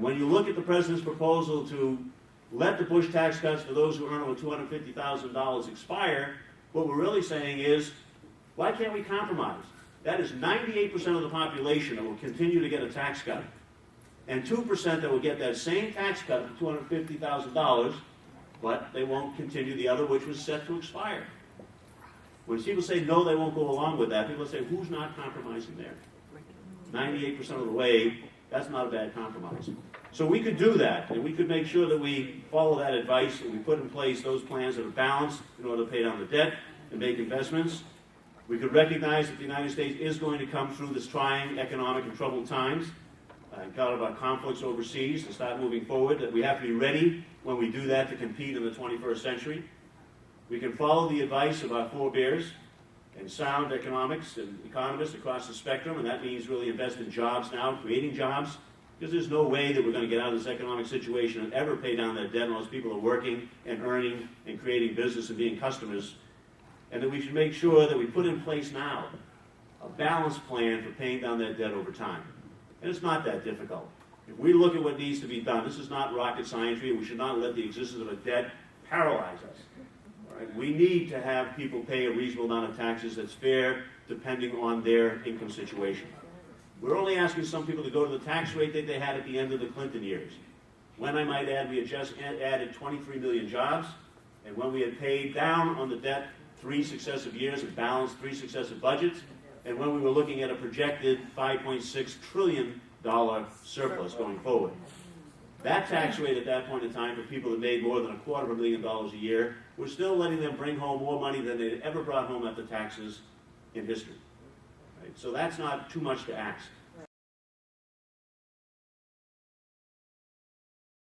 when you look at the President's proposal to let the Bush tax cuts for those who earn over $250,000 expire, what we're really saying is, why can't we compromise? That is 98% of the population that will continue to get a tax cut, and 2% that will get that same tax cut of $250,000, but they won't continue the other, which was set to expire. When people say no, they won't go along with that, people say, who's not compromising there? 98% of the way, that's not a bad compromise. So we could do that, and we could make sure that we follow that advice and we put in place those plans that are balanced in order to pay down the debt and make investments. We could recognize that the United States is going to come through this trying economic and troubled times, and kind of our conflicts overseas, to start moving forward, that we have to be ready when we do that to compete in the 21st century. We can follow the advice of our forebears and sound economics and economists across the spectrum, and that means really invest in jobs now, creating jobs, because there's no way that we're going to get out of this economic situation and ever pay down that debt unless people are working and earning and creating business and being customers. And that we should make sure that we put in place now a balanced plan for paying down that debt over time. And it's not that difficult. If we look at what needs to be done, this is not rocket science. We should not let the existence of a debt paralyze us. All right? We need to have people pay a reasonable amount of taxes that's fair depending on their income situation. We're only asking some people to go to the tax rate that they had at the end of the Clinton years, when, I might add, we had just added 23 million jobs, and when we had paid down on the debt 3 successive years and balanced 3 successive budgets, and when we were looking at a projected $5.6 trillion surplus going forward. That tax rate at that point in time for people that made more than $250,000 a year was still letting them bring home more money than they'd ever brought home after taxes in history. Right? So that's not too much to ask.